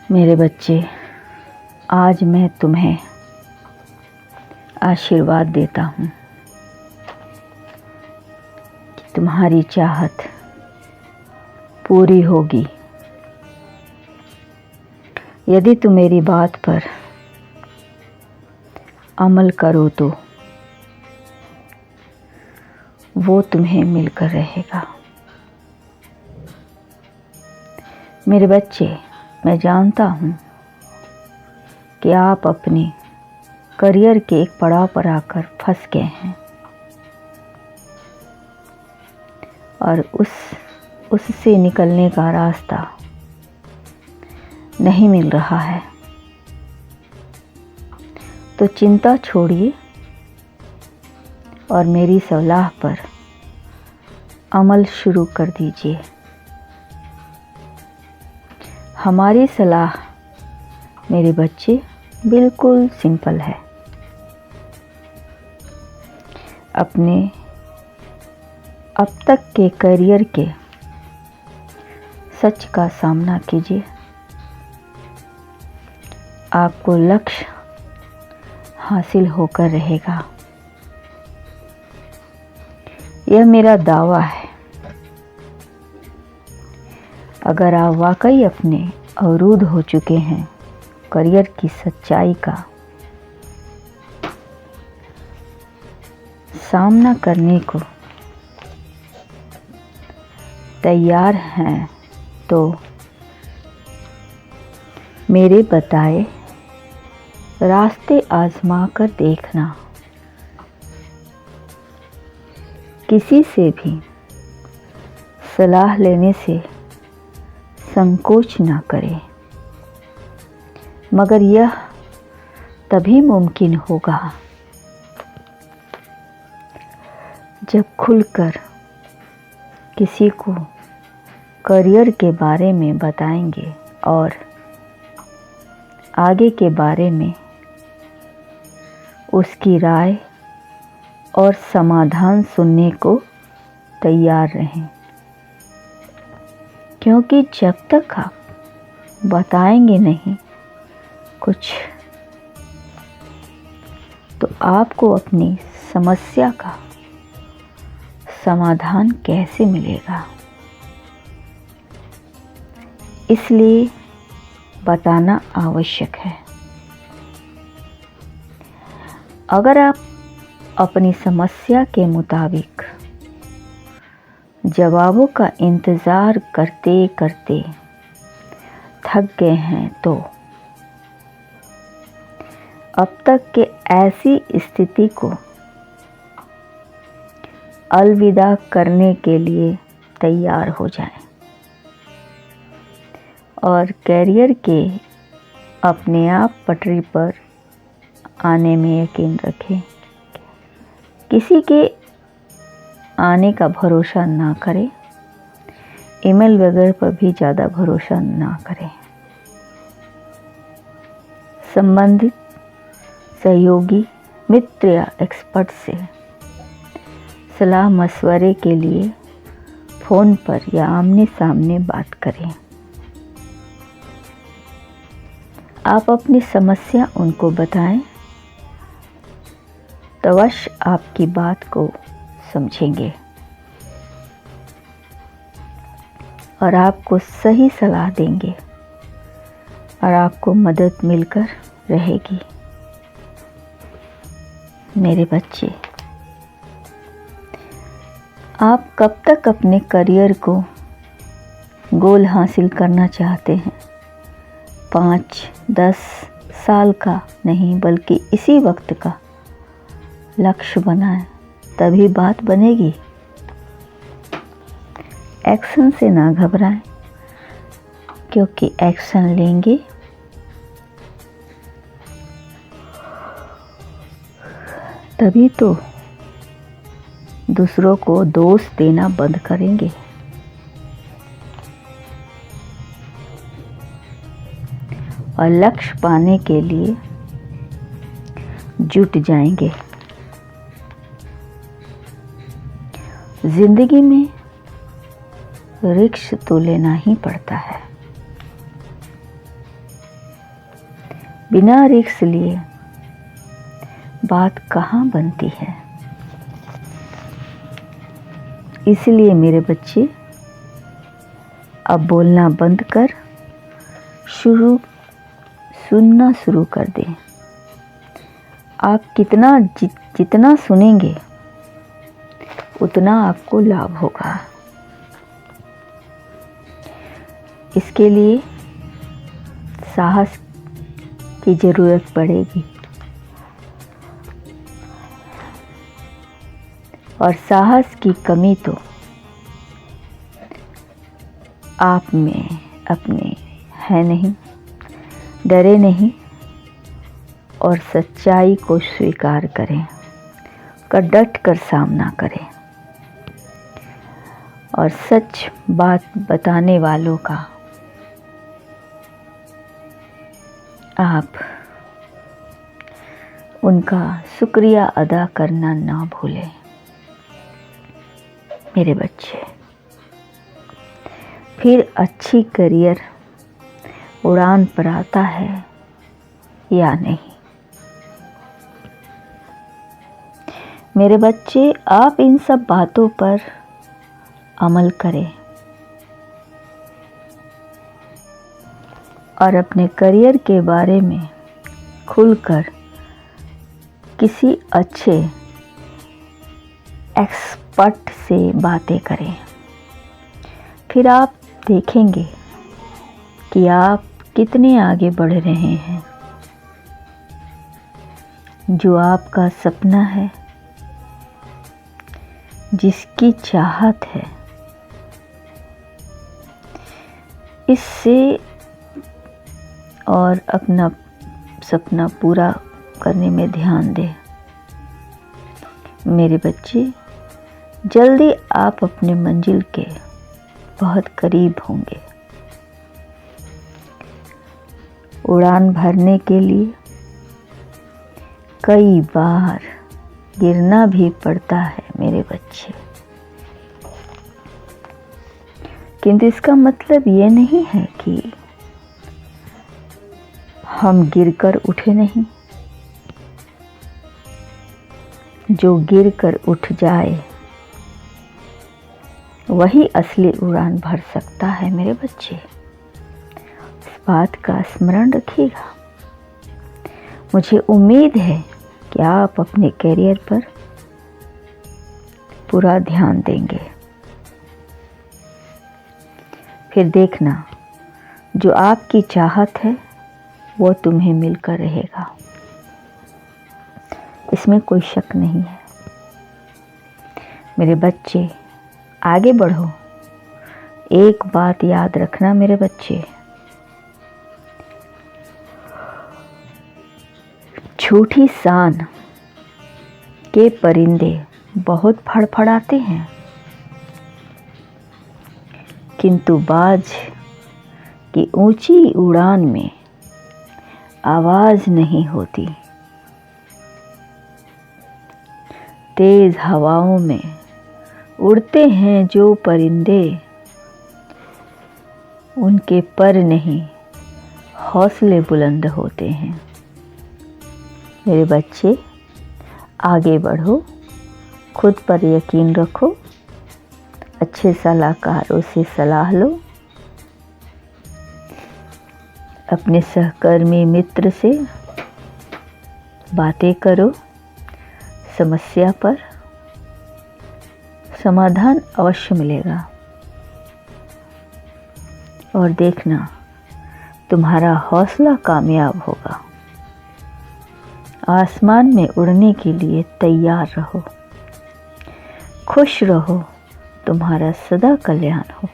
मेरे बच्चे, आज मैं तुम्हें आशीर्वाद देता हूँ कि तुम्हारी चाहत पूरी होगी यदि तुम मेरी बात पर अमल करो तो वो तुम्हें मिलकर रहेगा। मेरे बच्चे, मैं जानता हूँ कि आप अपने करियर के एक पड़ाव पर आकर फंस गए हैं और उससे निकलने का रास्ता नहीं मिल रहा है। तो चिंता छोड़िए और मेरी सलाह पर अमल शुरू कर दीजिए। हमारी सलाह मेरे बच्चे बिल्कुल सिंपल है। अपने अब तक के करियर के सच का सामना कीजिए। आपको लक्ष्य हासिल होकर रहेगा, यह मेरा दावा है। अगर आप वाकई अपने अवरुद्ध हो चुके हैं करियर की सच्चाई का सामना करने को तैयार हैं तो मेरे बताए रास्ते आजमा कर देखना। किसी से भी सलाह लेने से संकोच ना करें, मगर यह तभी मुमकिन होगा जब खुलकर किसी को करियर के बारे में बताएंगे और आगे के बारे में उसकी राय और समाधान सुनने को तैयार रहें। क्योंकि जब तक आप बताएंगे नहीं कुछ तो आपको अपनी समस्या का समाधान कैसे मिलेगा। इसलिए बताना आवश्यक है। अगर आप अपनी समस्या के मुताबिक जवाबों का इंतज़ार करते करते थक गए हैं तो अब तक के ऐसी स्थिति को अलविदा करने के लिए तैयार हो जाएं और कैरियर के अपने आप पटरी पर आने में यकीन रखें। किसी के आने का भरोसा ना करें, ईमेल वगैरह पर भी ज़्यादा भरोसा ना करें। संबंधित सहयोगी, मित्र या एक्सपर्ट से सलाह मशवरे के लिए फ़ोन पर या आमने सामने बात करें। आप अपनी समस्या उनको बताएं तो अवश्य आपकी बात को समझेंगे और आपको सही सलाह देंगे और आपको मदद मिलकर रहेगी। मेरे बच्चे, आप कब तक अपने करियर को गोल हासिल करना चाहते हैं? 5-10 साल का नहीं, बल्कि इसी वक्त का लक्ष्य बनाएं, तभी बात बनेगी। एक्शन से ना घबराएं, क्योंकि एक्शन लेंगे तभी तो दूसरों को दोष देना बंद करेंगे। और लक्ष्य पाने के लिए जुट जाएंगे। जिंदगी में रिस्क तो लेना ही पड़ता है। बिना रिस्क लिए बात कहाँ बनती है। इसलिए मेरे बच्चे अब बोलना बंद कर सुनना शुरू कर दें। आप जितना सुनेंगे उतना आपको लाभ होगा। इसके लिए साहस की ज़रूरत पड़ेगी और साहस की कमी तो आप में अपने है नहीं। डरे नहीं और सच्चाई को स्वीकार करें, डट कर सामना करें और सच बात बताने वालों का आप उनका शुक्रिया अदा करना ना भूलें। मेरे बच्चे, फिर अच्छी करियर उड़ान पर आता है या नहीं। मेरे बच्चे, आप इन सब बातों पर अमल करें और अपने करियर के बारे में खुलकर किसी अच्छे एक्सपर्ट से बातें करें। फिर आप देखेंगे कि आप कितने आगे बढ़ रहे हैं। जो आपका सपना है, जिसकी चाहत है, इससे और अपना सपना पूरा करने में ध्यान दें। मेरे बच्चे, जल्दी आप अपने मंजिल के बहुत करीब होंगे। उड़ान भरने के लिए कई बार गिरना भी पड़ता है मेरे बच्चे, किंतु इसका मतलब ये नहीं है कि हम गिरकर उठे नहीं। जो गिरकर उठ जाए वही असली उड़ान भर सकता है मेरे बच्चे। इस बात का स्मरण रखिएगा। मुझे उम्मीद है कि आप अपने करियर पर पूरा ध्यान देंगे। फिर देखना, जो आपकी चाहत है वो तुम्हें मिलकर रहेगा, इसमें कोई शक नहीं है। मेरे बच्चे, आगे बढ़ो। एक बात याद रखना मेरे बच्चे, झूठी शान के परिंदे बहुत फड़फड़ाते हैं, किंतु बाज की ऊंची उड़ान में आवाज नहीं होती। तेज हवाओं में उड़ते हैं जो परिंदे, उनके पर नहीं हौसले बुलंद होते हैं। मेरे बच्चे, आगे बढ़ो, खुद पर यकीन रखो, अच्छे सलाहकारों से सलाह लो, अपने सहकर्मी मित्र से बातें करो। समस्या पर समाधान अवश्य मिलेगा और देखना, तुम्हारा हौसला कामयाब होगा। आसमान में उड़ने के लिए तैयार रहो। खुश रहो, तुम्हारा सदा कल्याण हो।